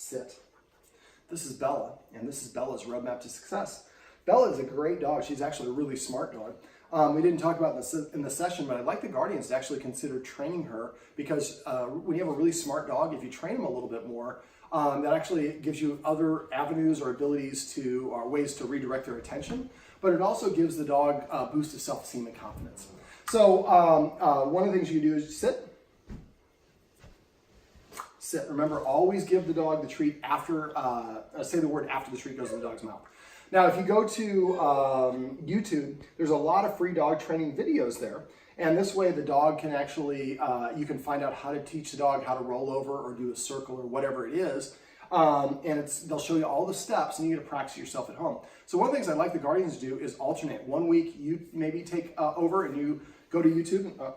sit. This is Bella, and this is Bella's roadmap to success. Bella is a great dog. She's actually a really smart dog. We didn't talk about this in the session, but I'd like the guardians to actually consider training her because when you have a really smart dog, if you train them a little bit more, that actually gives you other avenues or abilities to, or ways to redirect their attention, but it also gives the dog a boost of self-esteem and confidence. So one of the things you can do is sit. Sit. Remember, always give the dog the treat after, say the word after the treat goes in the dog's mouth. Now, if you go to YouTube, there's a lot of free dog training videos there. And this way the dog can actually, you can find out how to teach the dog how to roll over or do a circle or whatever it is. And they'll show you all the steps and you get to practice yourself at home. So one of the things I'd like the guardians to do is alternate. 1 week you maybe take over and you go to YouTube and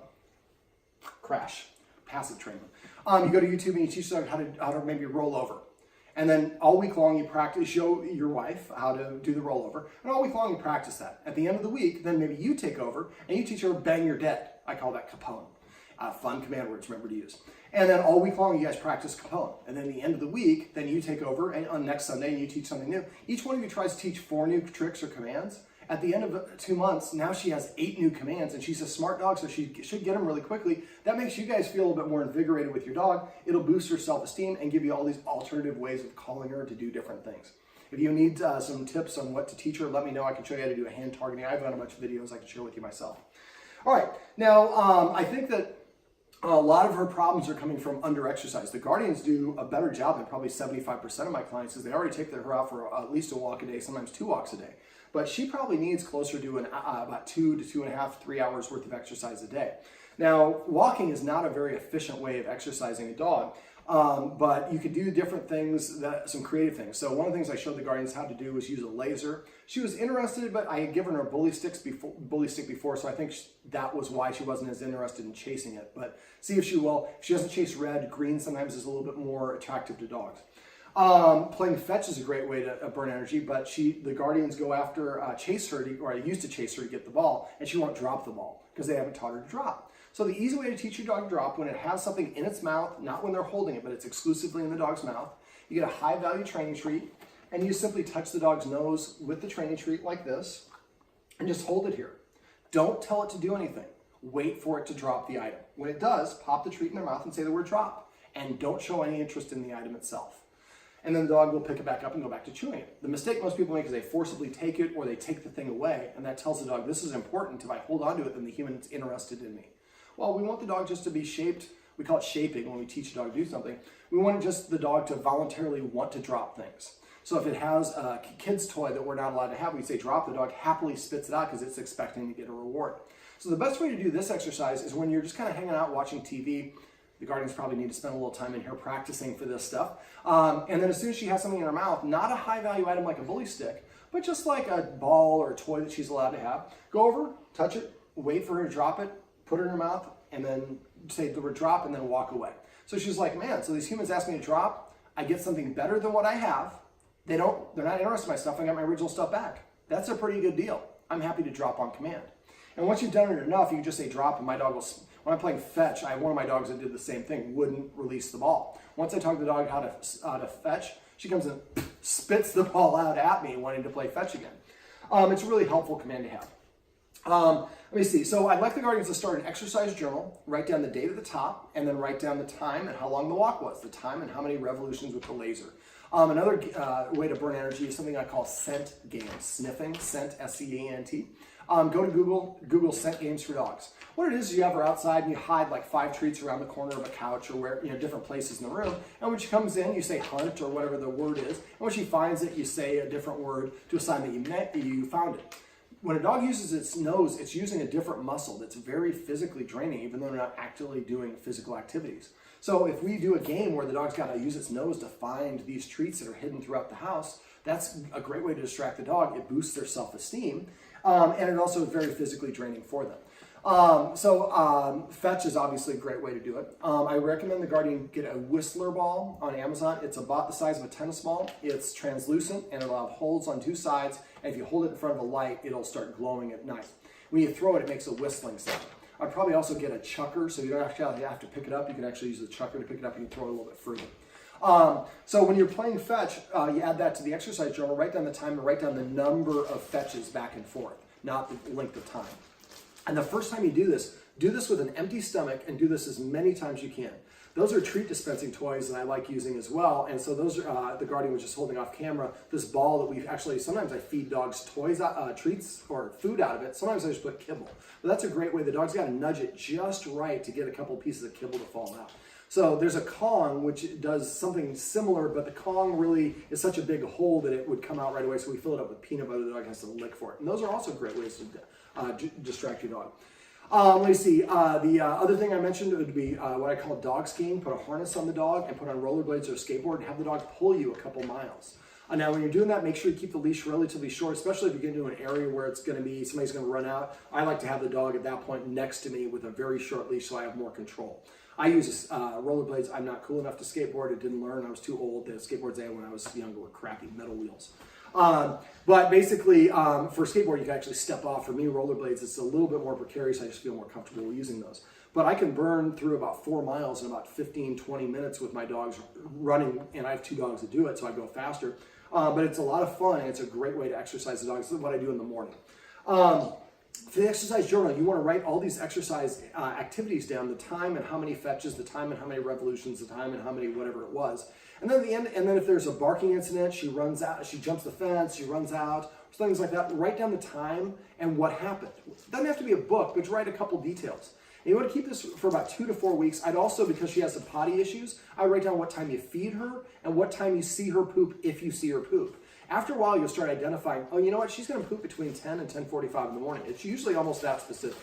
crash, passive training. You go to YouTube and you teach the dog how to maybe roll over. And then all week long you practice, show your wife how to do the rollover, and all week long you practice that. At the end of the week, then maybe you take over and you teach her bang you're dead. I call that Capone. Fun command words, remember to use. And then all week long you guys practice Capone. And then at the end of the week, then you take over and on next Sunday and you teach something new. Each one of you tries to teach 4 new tricks or commands. At the end of 2 months, now she has 8 new commands, and she's a smart dog, so she should get them really quickly. That makes you guys feel a little bit more invigorated with your dog. It'll boost her self-esteem and give you all these alternative ways of calling her to do different things. If you need some tips on what to teach her, let me know. I can show you how to do a hand targeting. I've done a bunch of videos I can share with you myself. All right, now I think that a lot of her problems are coming from under-exercise. The guardians do a better job than probably 75% of my clients because they already take her out for at least a walk a day, sometimes 2 walks a day. But she probably needs closer to about 2 to 2.5, 3 hours worth of exercise a day. Now, walking is not a very efficient way of exercising a dog, but you could do different things, some creative things. So one of the things I showed the guardians how to do was use a laser. She was interested, but I had given her a bully stick before, so I think that was why she wasn't as interested in chasing it. But see if she will. If she doesn't chase red, green sometimes is a little bit more attractive to dogs. Playing fetch is a great way to burn energy, but the guardians go after, chase her, or I used to chase her to get the ball, and she won't drop the ball because they haven't taught her to drop. So the easy way to teach your dog to drop, when it has something in its mouth, not when they're holding it, but it's exclusively in the dog's mouth, you get a high value training treat, and you simply touch the dog's nose with the training treat like this, and just hold it here. Don't tell it to do anything. Wait for it to drop the item. When it does, pop the treat in their mouth and say the word drop, and don't show any interest in the item itself. And then the dog will pick it back up and go back to chewing it. The mistake most people make is they forcibly take it or they take the thing away, and that tells the dog, this is important. If I hold on to it, then the human's interested in me. Well, we want the dog just to be shaped. We call it shaping when we teach a dog to do something. We want just the dog to voluntarily want to drop things. So if it has a kid's toy that we're not allowed to have, we say drop, the dog happily spits it out because it's expecting to get a reward. So the best way to do this exercise is when you're just kind of hanging out watching TV. The guardians probably need to spend a little time in here practicing for this stuff. And then as soon as she has something in her mouth, not a high value item like a bully stick, but just like a ball or a toy that she's allowed to have, go over, touch it, wait for her to drop it, put it in her mouth, and then say the word drop and then walk away. So she's like, man, so these humans ask me to drop, I get something better than what I have. They're not interested in my stuff, I got my original stuff back. That's a pretty good deal. I'm happy to drop on command. And once you've done it enough, you can just say drop and my dog will, when I'm playing fetch, I have one of my dogs that did the same thing, wouldn't release the ball. Once I taught the dog how to fetch, she comes and spits the ball out at me wanting to play fetch again. It's a really helpful command to have. Let me see. So I'd like the guardians to start an exercise journal, write down the date at the top, and then write down the time and how long the walk was, the time and how many revolutions with the laser. Another way to burn energy is something I call scent games, sniffing, scent, S-C-E-N-T. Go to Google scent games for dogs. What it is you have her outside and you hide like 5 treats around the corner of a couch or where, different places in the room. And when she comes in, you say hunt or whatever the word is. And when she finds it, you say a different word to a sign that you found it. When a dog uses its nose, it's using a different muscle that's very physically draining, even though they're not actually doing physical activities. So if we do a game where the dog's got to use its nose to find these treats that are hidden throughout the house, that's a great way to distract the dog. It boosts their self-esteem, and it also is very physically draining for them. Fetch is obviously a great way to do it. I recommend the guardian get a Whistler ball on Amazon. It's about the size of a tennis ball. It's translucent and it'll have holes on 2 sides. And if you hold it in front of a light, it'll start glowing at night. When you throw it, it makes a whistling sound. I'd probably also get a chucker, so you don't actually have to pick it up. You can actually use the chucker to pick it up and you throw it a little bit further. So when you're playing fetch, you add that to the exercise journal, write down the time and write down the number of fetches back and forth, not the length of time. And the first time you do this with an empty stomach and do this as many times as you can. Those are treat dispensing toys that I like using as well. And so those are, the Guardian was just holding off camera, this ball that we actually, sometimes I feed dogs toys, treats or food out of it. Sometimes I just put kibble. But that's a great way. The dog's got to nudge it just right to get a couple pieces of kibble to fall out. So there's a Kong, which does something similar, but the Kong really is such a big hole that it would come out right away. So we fill it up with peanut butter. The dog has to lick for it. And those are also great ways to distract your dog. Let me see. The other thing I mentioned would be what I call dog skiing. Put a harness on the dog and put on rollerblades or a skateboard and have the dog pull you a couple miles. Now, when you're doing that, make sure you keep the leash relatively short, especially if you get into an area where it's going to be, somebody's going to run out. I like to have the dog at that point next to me with a very short leash so I have more control. I use rollerblades. I'm not cool enough to skateboard. I didn't learn. I was too old. The skateboards I had when I was younger were crappy metal wheels. But basically, for skateboard, you can actually step off. For me, rollerblades, it's a little bit more precarious. I just feel more comfortable using those. But I can burn through about 4 miles in about 15, 20 minutes with my dogs running, and I have 2 dogs that do it, so I go faster. But it's a lot of fun, and it's a great way to exercise the dogs. This is what I do in the morning. For the exercise journal, you want to write all these exercise activities down, the time and how many fetches, the time and how many revolutions, the time and how many whatever it was. And then at the end, and then if there's a barking incident, she runs out, she jumps the fence, she runs out, things like that. Write down the time and what happened. It doesn't have to be a book, but write a couple details. And you want to keep this for about 2 to 4 weeks. I'd also, because she has some potty issues, I write down what time you feed her and what time you see her poop if you see her poop. After a while, you'll start identifying, oh, you know what, she's going to poop between 10 and 10:45 in the morning. It's usually almost that specific.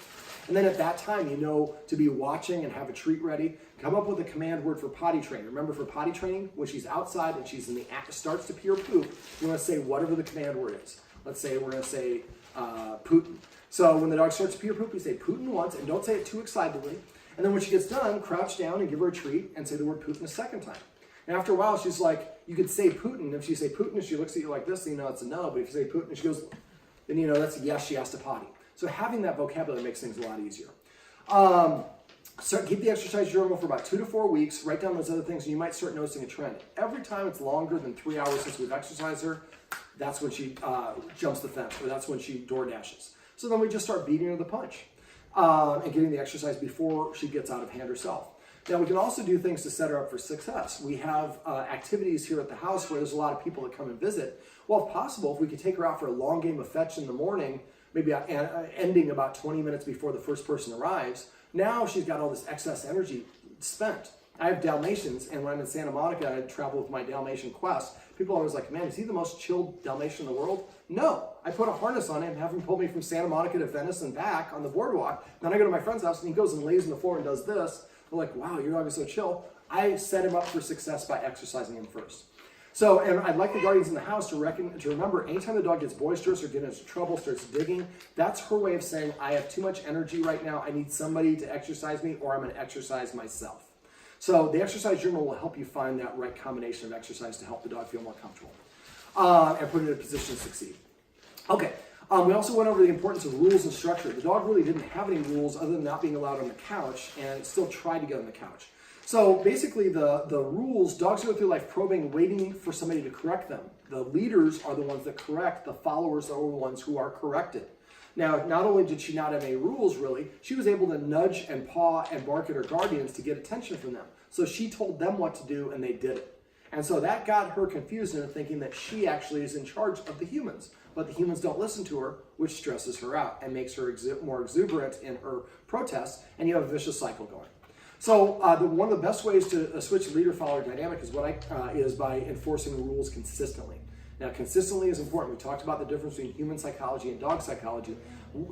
And then at that time, you know to be watching and have a treat ready. Come up with a command word for potty training. Remember, for potty training, when she's outside and she's in the act, starts to pee or poop, you want to say whatever the command word is. Let's say we're going to say Putin. So when the dog starts to pee or poop, you say Putin once, and don't say it too excitedly. And then when she gets done, crouch down and give her a treat and say the word Putin a second time. And after a while, she's like, you could say Putin. If you say Putin, she looks at you like this, then you know it's a no. But if you say Putin, she goes, then you know that's a yes, she has to potty. So having that vocabulary makes things a lot easier. So keep the exercise journal for about 2 to 4 weeks. Write down those other things, and you might start noticing a trend. Every time it's longer than 3 hours since we've exercised her, that's when she jumps the fence, or that's when she door dashes. So then we just start beating her the punch and getting the exercise before she gets out of hand herself. Now, we can also do things to set her up for success. We have activities here at the house where there's a lot of people that come and visit. Well, if possible, if we could take her out for a long game of fetch in the morning, maybe ending about 20 minutes before the first person arrives, now she's got all this excess energy spent. I have Dalmatians, and when I'm in Santa Monica, I travel with my Dalmatian Quest. People are always like, man, is he the most chilled Dalmatian in the world? No. I put a harness on him, have him pull me from Santa Monica to Venice and back on the boardwalk. Then I go to my friend's house, and he goes and lays on the floor and does this. They're like, wow, your dog is so chill. I set him up for success by exercising him first. So, and I'd like the guardians in the house to remember, anytime the dog gets boisterous or gets into trouble, starts digging, that's her way of saying, I have too much energy right now. I need somebody to exercise me, or I'm going to exercise myself. So the exercise journal will help you find that right combination of exercise to help the dog feel more comfortable and put it in a position to succeed. Okay. We also went over the importance of rules and structure. The dog really didn't have any rules other than not being allowed on the couch, and it still tried to get on the couch. So basically the rules, dogs go through life probing, waiting for somebody to correct them. The leaders are the ones that correct. The followers are the ones who are corrected. Now, not only did she not have any rules, really, she was able to nudge and paw and bark at her guardians to get attention from them. So she told them what to do, and they did it. And so that got her confused into thinking that she actually is in charge of the humans. But the humans don't listen to her, which stresses her out and makes her more exuberant in her protests, and you have a vicious cycle going. So one of the best ways to switch leader-follower dynamic is by enforcing the rules consistently. Now, consistently is important. We talked about the difference between human psychology and dog psychology.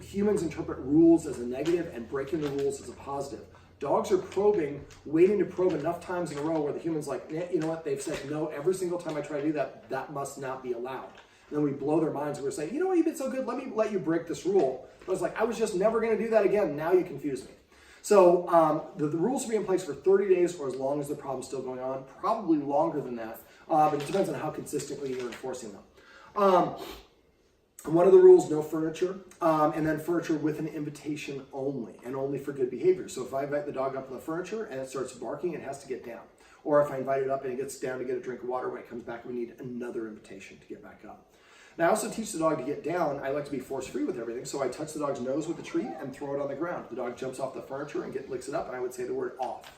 Humans interpret rules as a negative and breaking the rules as a positive. Dogs are probing, waiting to probe enough times in a row where the human's like, you know what, they've said no every single time I try to do that, that must not be allowed. And then we blow their minds and we're saying, you know what, you've been so good, let you break this rule. But I was like, I was just never going to do that again. Now you confuse me. So the rules will be in place for 30 days or as long as the problem's still going on, probably longer than that. But it depends on how consistently you're enforcing them. One of the rules, no furniture, and then furniture with an invitation only, and only for good behavior. So if I invite the dog up on the furniture and it starts barking, it has to get down. Or if I invite it up and it gets down to get a drink of water, when it comes back, we need another invitation to get back up. Now, I also teach the dog to get down. I like to be force-free with everything, so I touch the dog's nose with the treat and throw it on the ground. The dog jumps off the furniture and licks it up, and I would say the word off.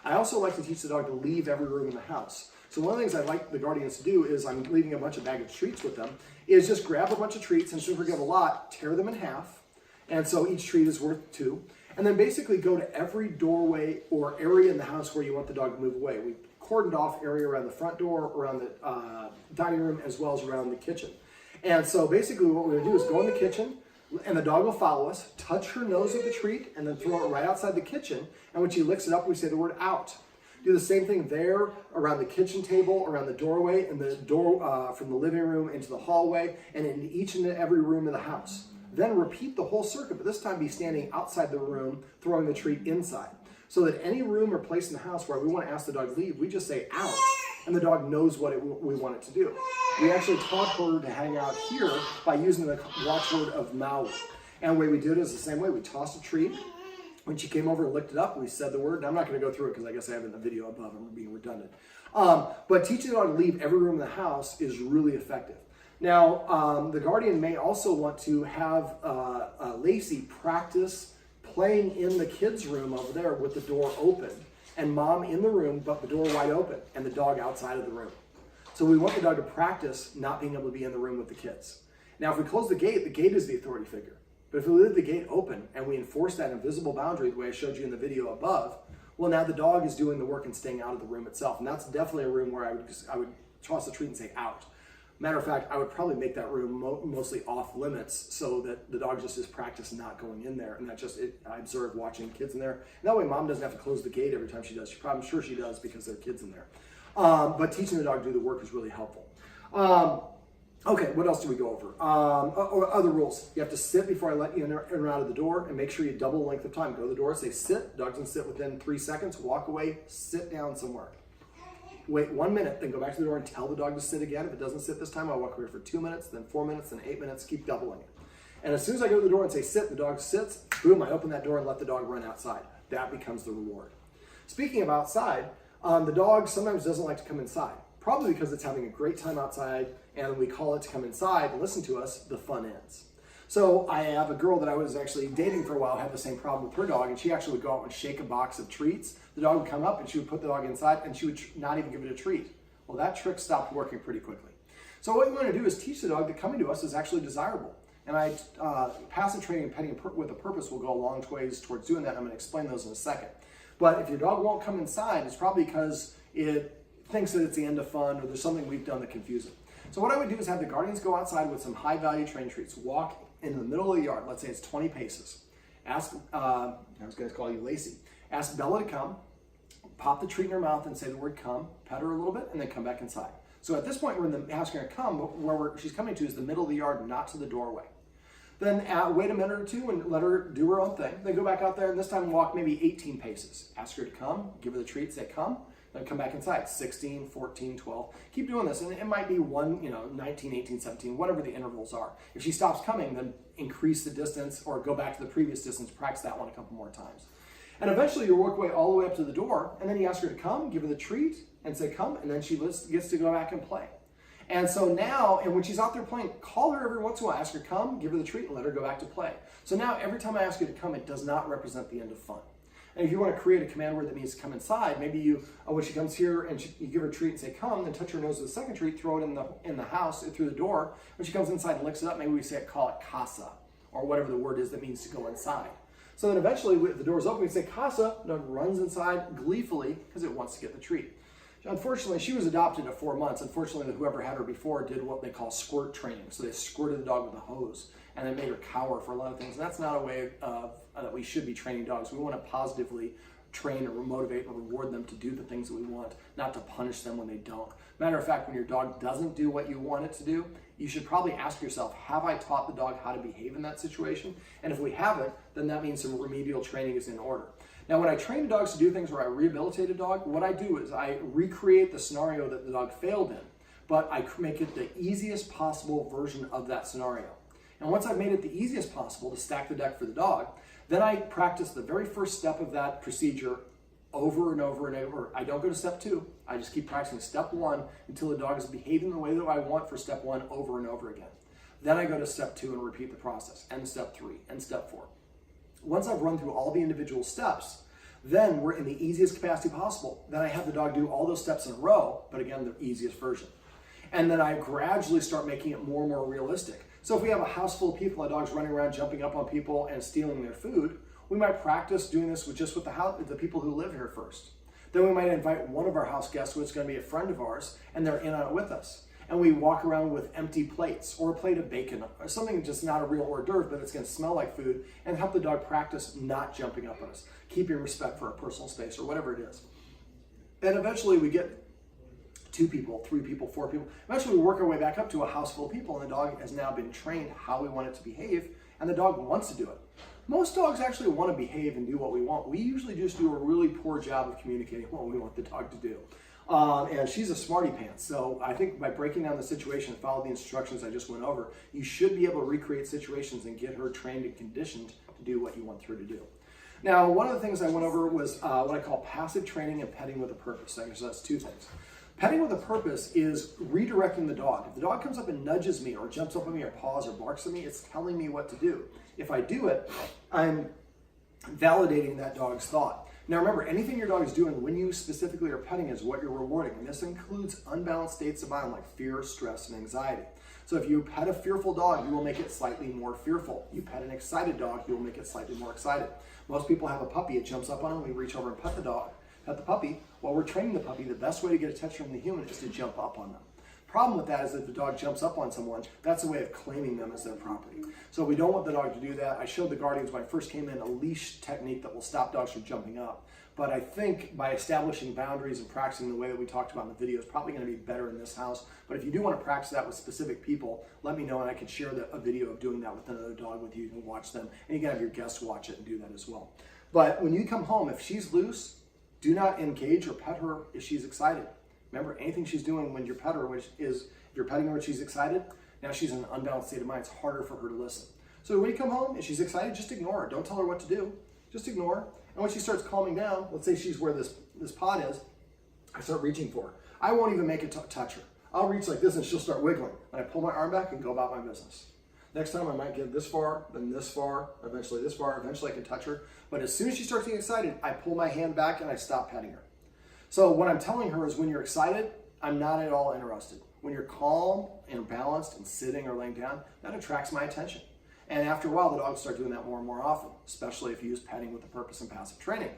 I also like to teach the dog to leave every room in the house. So one of the things I like the guardians to do is, I'm leaving a bunch of bags of treats with them, is just grab a bunch of treats, and since we give a lot, tear them in half. And so each treat is worth 2. And then basically go to every doorway or area in the house where you want the dog to move away. We cordoned off area around the front door, around the dining room, as well as around the kitchen. And so basically what we're gonna do is go in the kitchen, and the dog will follow us, touch her nose with the treat, and then throw it right outside the kitchen. And when she licks it up, we say the word out. Do the same thing there, around the kitchen table, around the doorway, and the door from the living room into the hallway, and in each and every room in the house. Then repeat the whole circuit, but this time be standing outside the room, throwing the treat inside. So that any room or place in the house where we want to ask the dog to leave, we just say out, and the dog knows what we want it to do. We actually taught her to hang out here by using the watchword of Maui. And the way we did it is the same way. We tossed a treat. When she came over and licked it up, we said the word. And I'm not going to go through it because I guess I have it in the video above and we're being redundant. But teaching the dog to leave every room in the house is really effective. Now, the guardian may also want to have Lacey practice playing in the kids' room over there with the door open, and mom in the room but the door wide open and the dog outside of the room. So we want the dog to practice not being able to be in the room with the kids. Now, if we close the gate is the authority figure. But if we leave the gate open and we enforce that invisible boundary the way I showed you in the video above, well, now the dog is doing the work and staying out of the room itself. And that's definitely a room where I would toss the treat and say out. Matter of fact, I would probably make that room mostly off limits so that the dog just is practice not going in there. And I observe watching kids in there. And that way mom doesn't have to close the gate every time she does. I'm sure she does because there are kids in there. But teaching the dog to do the work is really helpful. Okay, what else do we go over? Or other rules. You have to sit before I let you in or out of the door, and make sure you double the length of time. Go to the door, say sit. Dog doesn't sit within 3 seconds. Walk away, sit down somewhere. Wait 1 minute, then go back to the door and tell the dog to sit again. If it doesn't sit this time, I'll walk away for 2 minutes, then 4 minutes, then 8 minutes. Keep doubling it. And as soon as I go to the door and say sit, the dog sits. Boom, I open that door and let the dog run outside. That becomes the reward. Speaking of outside, the dog sometimes doesn't like to come inside. Probably because it's having a great time outside, and we call it to come inside and listen to us, the fun ends. So I have a girl that I was actually dating for a while, had the same problem with her dog, and she actually would go out and shake a box of treats. The dog would come up and she would put the dog inside and she would not even give it a treat. Well, that trick stopped working pretty quickly. So what we want to do is teach the dog that coming to us is actually desirable. And passive training and petting with a purpose will go a long ways towards doing that. I'm going to explain those in a second. But if your dog won't come inside, it's probably because it thinks that it's the end of fun or there's something we've done that confuses it. So what I would do is have the guardians go outside with some high value training treats. Walk in the middle of the yard. Let's say it's 20 paces. Ask, I was going to call you Lacey. Ask Bella to come, pop the treat in her mouth and say the word come, pet her a little bit, and then come back inside. So at this point, we're in the house going to come, but where she's coming to is the middle of the yard, not to the doorway. Then wait a minute or two and let her do her own thing. Then go back out there and this time walk maybe 18 paces. Ask her to come, give her the treat, say come, then come back inside. 16, 14, 12. Keep doing this. And it might be 19, 18, 17, whatever the intervals are. If she stops coming, then increase the distance or go back to the previous distance, practice that one a couple more times. And eventually you'll work way all the way up to the door, and then you ask her to come, give her the treat, and say come, and then she gets to go back and play. And so now, and when she's out there playing, call her every once in a while, ask her to come, give her the treat, and let her go back to play. So now every time I ask you to come, it does not represent the end of fun. And if you want to create a command word that means come inside, maybe you, when she comes here and you give her a treat and say come, then touch her nose with the second treat, throw it in the house through the door. When she comes inside and licks it up, maybe we call it casa, or whatever the word is that means to go inside. So then eventually, if the door's open, we say casa, the dog runs inside gleefully because it wants to get the treat. Unfortunately, she was adopted at 4 months. Unfortunately, whoever had her before did what they call squirt training. So they squirted the dog with a hose, and it made her cower for a lot of things. And that's not a way that we should be training dogs. We want to positively train or motivate and reward them to do the things that we want, not to punish them when they don't. Matter of fact, when your dog doesn't do what you want it to do, you should probably ask yourself, have I taught the dog how to behave in that situation? And if we haven't, then that means some remedial training is in order. Now, when I train dogs to do things where I rehabilitate a dog, what I do is I recreate the scenario that the dog failed in, but I make it the easiest possible version of that scenario. And once I've made it the easiest possible to stack the deck for the dog, then I practice the very first step of that procedure over and over and over. I don't go to step 2. I just keep practicing step 1 until the dog is behaving the way that I want for step 1 over and over again. Then I go to step 2 and repeat the process, and step 3, and step 4. Once I've run through all the individual steps, then we're in the easiest capacity possible. Then I have the dog do all those steps in a row, but again, the easiest version. And then I gradually start making it more and more realistic. So if we have a house full of people, a dog's running around, jumping up on people and stealing their food, we might practice doing this with the people who live here first. Then we might invite one of our house guests, who's going to be a friend of ours, and they're in on it with us. And we walk around with empty plates or a plate of bacon or something just not a real hors d'oeuvre, but it's going to smell like food, and help the dog practice not jumping up on us, keeping respect for our personal space or whatever it is. And eventually we get 2 people, 3 people, 4 people. Eventually we work our way back up to a house full of people, and the dog has now been trained how we want it to behave, and the dog wants to do it. Most dogs actually want to behave and do what we want. We usually just do a really poor job of communicating what we want the dog to do. And she's a smarty pants. So I think by breaking down the situation and follow the instructions I just went over, you should be able to recreate situations and get her trained and conditioned to do what you want her to do. Now, one of the things I went over was what I call passive training and petting with a purpose. So that's 2 things. Petting with a purpose is redirecting the dog. If the dog comes up and nudges me or jumps up on me or paws or barks at me, it's telling me what to do. If I do it, I'm validating that dog's thought. Now remember, anything your dog is doing when you specifically are petting is what you're rewarding. And this includes unbalanced states of mind like fear, stress, and anxiety. So if you pet a fearful dog, you will make it slightly more fearful. You pet an excited dog, you will make it slightly more excited. Most people have a puppy, it jumps up on them, we reach over and pet the dog. Pet the puppy. While we're training the puppy, the best way to get attention from the human is to jump up on them. Problem with that is if the dog jumps up on someone, that's a way of claiming them as their property. So we don't want the dog to do that. I showed the Guardians when I first came in a leash technique that will stop dogs from jumping up. But I think by establishing boundaries and practicing the way that we talked about in the video is probably going to be better in this house. But if you do want to practice that with specific people, let me know and I can share a video of doing that with another dog with you. You can watch them and you can have your guests watch it and do that as well. But when you come home, if she's loose, do not engage or pet her if she's excited. Remember, anything she's doing when you pet her, which is if you're petting her when she's excited, now she's in an unbalanced state of mind. It's harder for her to listen. So when you come home, if she's excited, just ignore her. Don't tell her what to do. Just ignore her. And when she starts calming down, let's say she's where this pot is, I start reaching for her. I won't even make it touch her. I'll reach like this and she'll start wiggling. And I pull my arm back and go about my business. Next time I might get this far, then this far, eventually this far, eventually I can touch her. But as soon as she starts getting excited, I pull my hand back and I stop petting her. So what I'm telling her is when you're excited, I'm not at all interested. When you're calm and balanced and sitting or laying down, that attracts my attention. And after a while, the dogs start doing that more and more often, especially if you use petting with a purpose and passive training.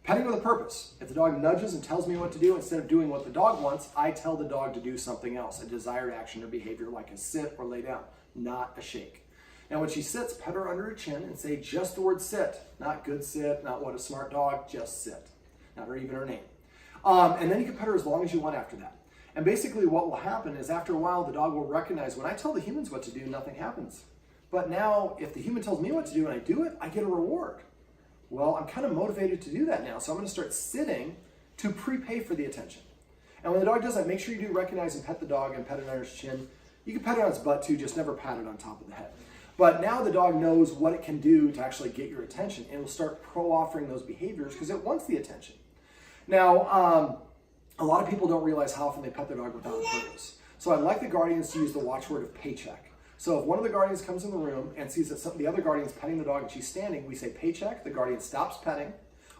Petting with a purpose. If the dog nudges and tells me what to do, instead of doing what the dog wants, I tell the dog to do something else, a desired action or behavior like a sit or lay down, not a shake. Now when she sits, pet her under her chin and say just the word sit, not good sit, not what a smart dog, just sit, not even her name. And then you can pet her as long as you want after that. And basically what will happen is after a while, the dog will recognize when I tell the humans what to do, nothing happens. But now if the human tells me what to do and I do it, I get a reward. Well, I'm kind of motivated to do that now. So I'm going to start sitting to prepay for the attention. And when the dog does that, make sure you do recognize and pet the dog and pet it under its chin. You can pet it on its butt too, just never pat it on top of the head. But now the dog knows what it can do to actually get your attention, and it will start pro-offering those behaviors because it wants the attention. Now, a lot of people don't realize how often they pet their dog without a purpose. So I'd like the Guardians to use the watchword of paycheck. So if one of the Guardians comes in the room and sees that the other Guardian's petting the dog and she's standing, we say paycheck, the Guardian stops petting,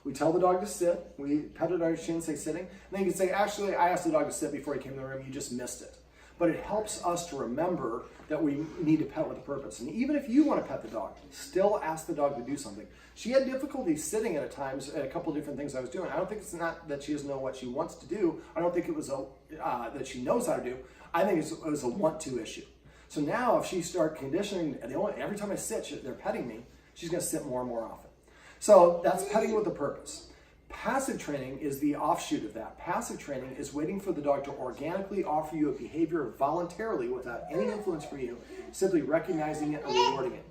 we tell the dog to sit, we pet it on his chin, say sitting, and then you can say, actually, I asked the dog to sit before he came in the room, you just missed it. But it helps us to remember that we need to pet with a purpose. And even if you want to pet the dog, still ask the dog to do something. She had difficulty sitting at times at a couple of different things I was doing. I don't think it's not that she doesn't know what she wants to do. I don't think it was that she knows how to do. I think it was a want-to issue. So now if she starts conditioning, every time I sit, they're petting me, she's going to sit more and more often. So that's petting with a purpose. Passive training is the offshoot of that. Passive training is waiting for the dog to organically offer you a behavior voluntarily without any influence from you, simply recognizing it and rewarding it.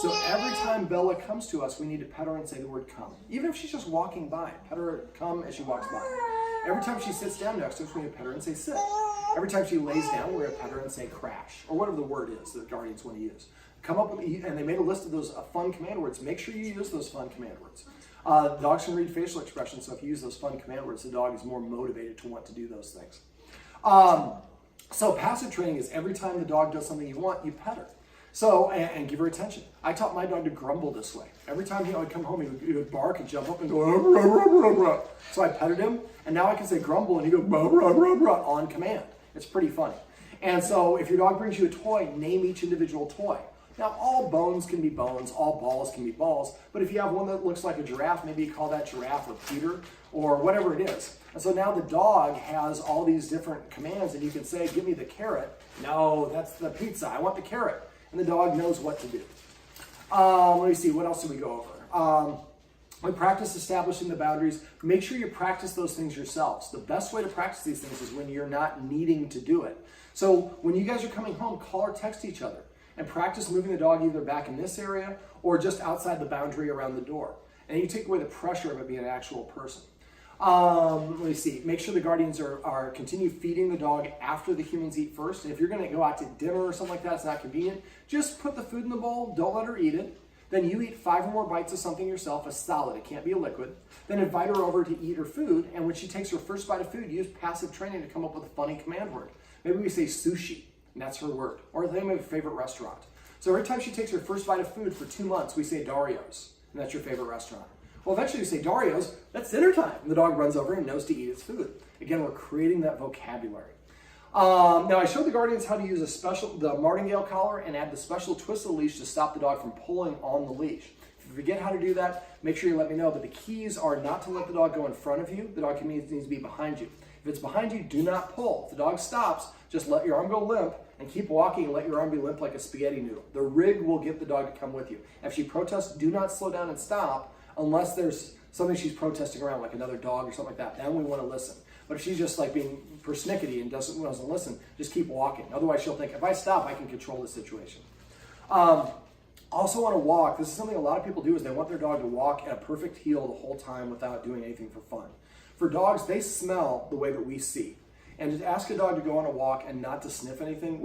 So every time Bella comes to us, we need to pet her and say the word come. Even if she's just walking by, pet her come as she walks by. Every time she sits down next to us, we need to pet her and say sit. Every time she lays down, we're going to pet her and say crash, or whatever the word is that the Guardians want to use. Come up with, and they made a list of those fun command words. Make sure you use those fun command words. Dogs can read facial expressions, so if you use those fun command words, the dog is more motivated to want to do those things. So passive training is every time the dog does something you want, you pet her. So, and give her attention. I taught my dog to grumble this way. Every time he would come home, he would bark and jump up and go, rah, rah, rah, rah. So I petted him, and now I can say grumble, and he goes, rah, rah, rah, rah, on command. It's pretty funny. And so if your dog brings you a toy, name each individual toy. Now, all bones can be bones, all balls can be balls, but if you have one that looks like a giraffe, maybe you call that Giraffe or Peter or whatever it is. And so now the dog has all these different commands, and you can say, give me the carrot. No, that's the pizza. I want the carrot. And the dog knows what to do. Let me see, what else did we go over? We practice establishing the boundaries. Make sure you practice those things yourselves. The best way to practice these things is when you're not needing to do it. So when you guys are coming home, call or text each other and practice moving the dog either back in this area or just outside the boundary around the door. And you take away the pressure of it being an actual person. Let me see. Make sure the guardians are continue feeding the dog after the humans eat first. And if you're going to go out to dinner or something like that, it's not convenient. Just put the food in the bowl. Don't let her eat it. Then you eat 5 or more bites of something yourself, a solid. It can't be a liquid. Then invite her over to eat her food. And when she takes her first bite of food, use passive training to come up with a funny command word. Maybe we say sushi, and that's her word. Or the name of her favorite restaurant. So every time she takes her first bite of food for 2 months, we say Dario's, and that's your favorite restaurant. Well, eventually you say, Dario's, that's dinner time. And the dog runs over and knows to eat its food. Again, we're creating that vocabulary. Now, I showed the guardians how to use the martingale collar and add the special twist of the leash to stop the dog from pulling on the leash. If you forget how to do that, make sure you let me know. But the keys are not to let the dog go in front of you. The dog needs to be behind you. If it's behind you, do not pull. If the dog stops, just let your arm go limp and keep walking and let your arm be limp like a spaghetti noodle. The rig will get the dog to come with you. If she protests, do not slow down and stop unless there's something she's protesting around, like another dog or something like that. Then we want to listen. But if she's just like being persnickety and doesn't listen, just keep walking. Otherwise, she'll think, if I stop, I can control the situation. Also on a walk, this is something a lot of people do, is they want their dog to walk at a perfect heel the whole time without doing anything for fun. For dogs, they smell the way that we see. And to ask a dog to go on a walk and not to sniff anything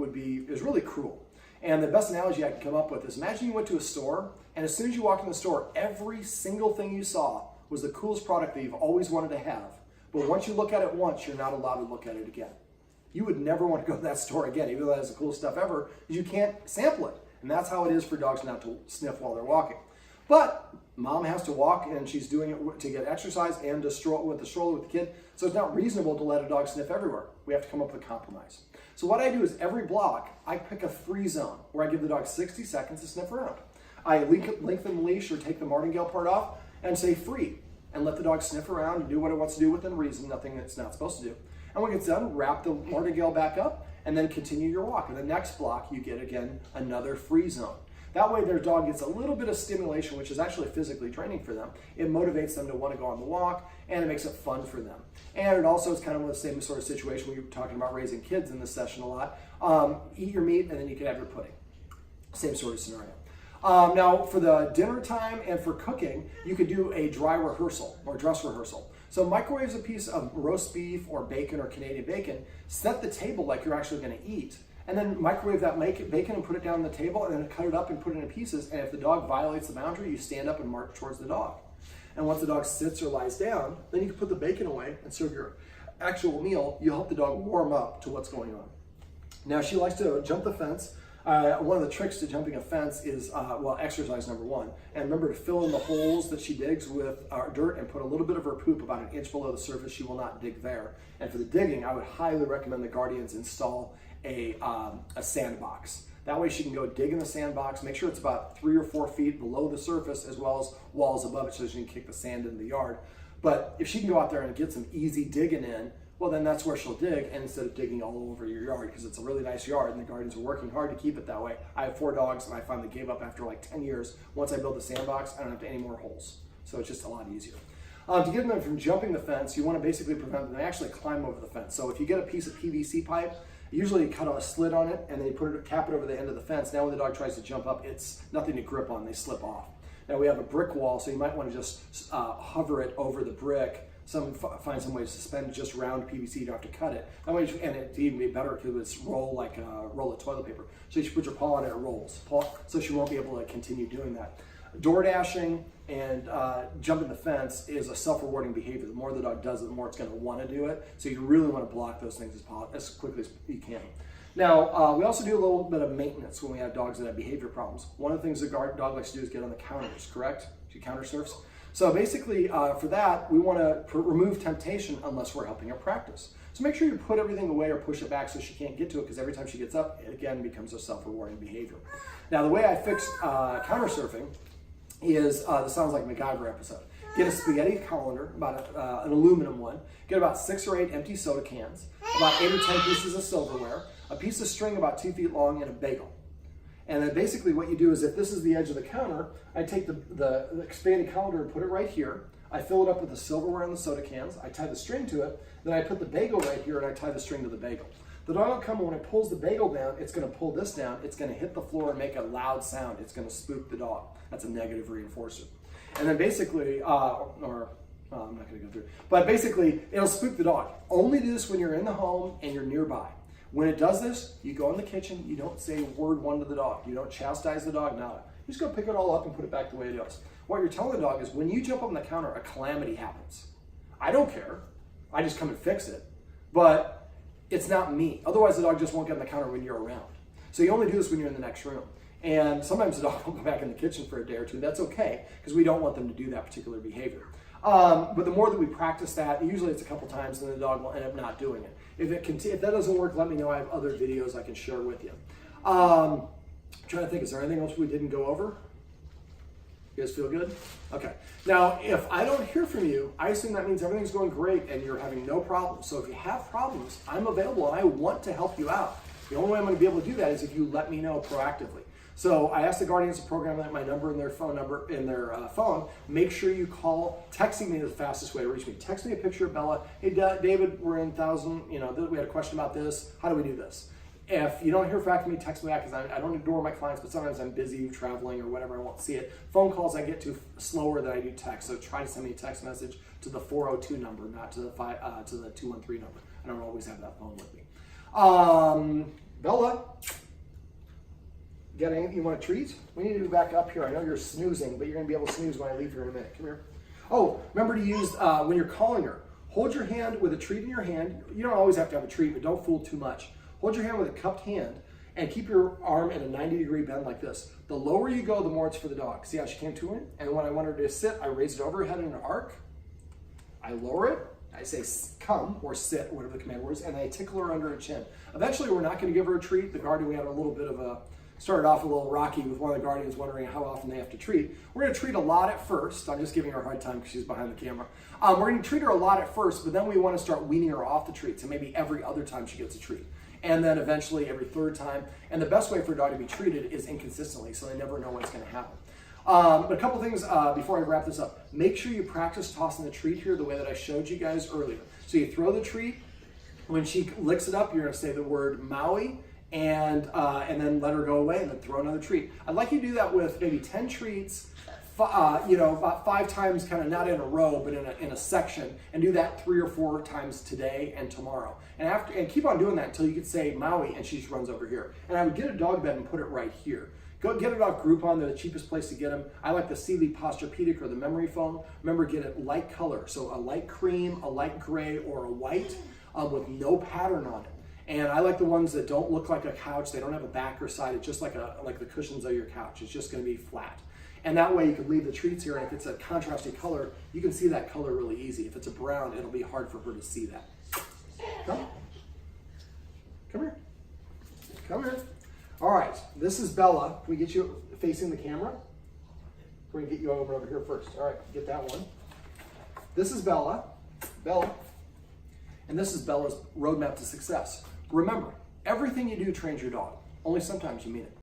is really cruel. And the best analogy I can come up with is, imagine you went to a store, and as soon as you walked in the store, every single thing you saw was the coolest product that you've always wanted to have. But once you look at it once, you're not allowed to look at it again. You would never want to go to that store again, even though that has the coolest stuff ever, because you can't sample it. And that's how it is for dogs not to sniff while they're walking. But mom has to walk, and she's doing it to get exercise and to stroll with the stroller with the kid. So it's not reasonable to let a dog sniff everywhere. We have to come up with a compromise. So what I do is every block, I pick a free zone where I give the dog 60 seconds to sniff around. I lengthen the leash or take the martingale part off and say free, and let the dog sniff around and do what it wants to do within reason, nothing it's not supposed to do. And when it's done, wrap the martingale back up and then continue your walk. And the next block, you get, again, another free zone. That way their dog gets a little bit of stimulation, which is actually physically training for them. It motivates them to want to go on the walk, and it makes it fun for them. And it also is kind of the same sort of situation we were talking about raising kids in this session a lot. Eat your meat, and then you can have your pudding. Same sort of scenario. Now, for the dinner time and for cooking, you could do a dry rehearsal or dress rehearsal. So microwave a piece of roast beef or bacon or Canadian bacon, set the table like you're actually going to eat, and then microwave that bacon and put it down on the table, and then cut it up and put it in pieces. And if the dog violates the boundary, you stand up and march towards the dog. And once the dog sits or lies down, then you can put the bacon away and serve your actual meal. You help the dog warm up to what's going on. Now, she likes to jump the fence. One of the tricks to jumping a fence is, exercise number 1. And remember to fill in the holes that she digs with dirt and put a little bit of her poop about an inch below the surface. She will not dig there. And for the digging, I would highly recommend the guardians install a sandbox. That way she can go dig in the sandbox, make sure it's about 3 or 4 feet below the surface as well as walls above it so she can kick the sand into the yard. But if she can go out there and get some easy digging in, well, then that's where she'll dig, and instead of digging all over your yard, because it's a really nice yard and the guardians are working hard to keep it that way. I have 4 dogs, and I finally gave up after like 10 years. Once I build the sandbox, I don't have any more holes. So it's just a lot easier. To get them from jumping the fence, you want to basically prevent them. They actually climb over the fence. So if you get a piece of PVC pipe, usually you cut a slit on it, and then you cap it over the end of the fence. Now when the dog tries to jump up, it's nothing to grip on. They slip off. Now we have a brick wall, so you might want to just hover it over the brick. Find some way to suspend just round PVC. You don't have to cut it. That way, and it'd even be better because it's roll like a roll of toilet paper. So you should put your paw on it, it rolls. So she won't be able to continue doing that. Door dashing and jumping the fence is a self-rewarding behavior. The more the dog does it, the more it's going to want to do it. So you really want to block those things as quickly as you can. Now, we also do a little bit of maintenance when we have dogs that have behavior problems. One of the things a dog likes to do is get on the counters, correct? She counter surfs. So basically, for that, we want to remove temptation unless we're helping her practice. So make sure you put everything away or push it back so she can't get to it, because every time she gets up, it again becomes a self-rewarding behavior. Now, the way I fix counter surfing is, this sounds like a MacGyver episode. Get a spaghetti colander, about an aluminum one. Get about 6 or 8 empty soda cans, about 8 or 10 pieces of silverware, a piece of string about 2 feet long, and a bagel. And then basically what you do is, if this is the edge of the counter, I take the expanded colander and put it right here. I fill it up with the silverware and the soda cans. I tie the string to it. Then I put the bagel right here and I tie the string to the bagel. The dog will come, and when it pulls the bagel down, it's going to pull this down. It's going to hit the floor and make a loud sound. It's going to spook the dog. That's a negative reinforcer. And then basically, I'm not going to go through, but basically it'll spook the dog. Only do this when you're in the home and you're nearby. When it does this, you go in the kitchen, you don't say word one to the dog. You don't chastise the dog, nada. You just go pick it all up and put it back the way it is. What you're telling the dog is, when you jump on the counter, a calamity happens. I don't care. I just come and fix it. But it's not me. Otherwise, the dog just won't get on the counter when you're around. So you only do this when you're in the next room. And sometimes the dog will go back in the kitchen for a day or two. That's okay, because we don't want them to do that particular behavior. But the more that we practice that, usually it's a couple times, and the dog will end up not doing it. If that doesn't work, let me know. I have other videos I can share with you. I'm trying to think, is there anything else we didn't go over? You guys feel good? Okay. Now, if I don't hear from you, I assume that means everything's going great and you're having no problems. So if you have problems, I'm available and I want to help you out. The only way I'm going to be able to do that is if you let me know proactively. So I asked the guardians to program that my number and their phone number in their phone. Make sure you call. Texting me is the fastest way to reach me. Text me a picture of Bella. Hey, David, we're in 1,000. We had a question about this. How do we do this? If you don't hear back from me, text me back, because I don't ignore my clients, but sometimes I'm busy traveling or whatever. I won't see it. Phone calls I get to slower than I do text. So try to send me a text message to the 402 number, not to the 213 number. I don't always have that phone with me. Bella. Got anything you want to treat? We need to be back up here. I know you're snoozing, but you're going to be able to snooze when I leave here in a minute. Come here. Oh, remember to use, when you're calling her, hold your hand with a treat in your hand. You don't always have to have a treat, but don't fool too much. Hold your hand with a cupped hand and keep your arm in a 90-degree bend like this. The lower you go, the more it's for the dog. See how she came to it? And when I want her to sit, I raise it over her head in an arc. I lower it. I say come or sit, whatever the command word is, and I tickle her under her chin. Eventually, we're not going to give her a treat. The guardian, we had a little bit of started off a little rocky with one of the guardians wondering how often they have to treat. We're going to treat a lot at first. I'm just giving her a hard time because she's behind the camera. We're going to treat her a lot at first, but then we want to start weaning her off the treats, and maybe every other time she gets a treat. And then eventually every third time. And the best way for a dog to be treated is inconsistently, so they never know what's going to happen. But a couple things before I wrap this up. Make sure you practice tossing the treat here the way that I showed you guys earlier. So you throw the treat. When she licks it up, you're going to say the word Maui, and then let her go away, and then throw another treat. I'd like you to do that with maybe 10 treats, about 5 times, kind of not in a row, but in a section, and do that 3 or 4 times today and tomorrow. And keep on doing that until you can say Maui, and she just runs over here. And I would get a dog bed and put it right here. Go get it off Groupon. They're the cheapest place to get them. I like the Sealy Posturepedic or the Memory Foam. Remember, get it light color, so a light cream, a light gray, or a white with no pattern on it. And I like the ones that don't look like a couch. They don't have a back or side. It's just like the cushions of your couch. It's just going to be flat. And that way you can leave the treats here, and if it's a contrasting color, you can see that color really easy. If it's a brown, it'll be hard for her to see that. Come. Come here. Come here. All right, this is Bella. Can we get you facing the camera? We're going to get you over here first. All right, get that one. This is Bella. Bella. And this is Bella's roadmap to success. Remember, everything you do trains your dog. Only sometimes you mean it.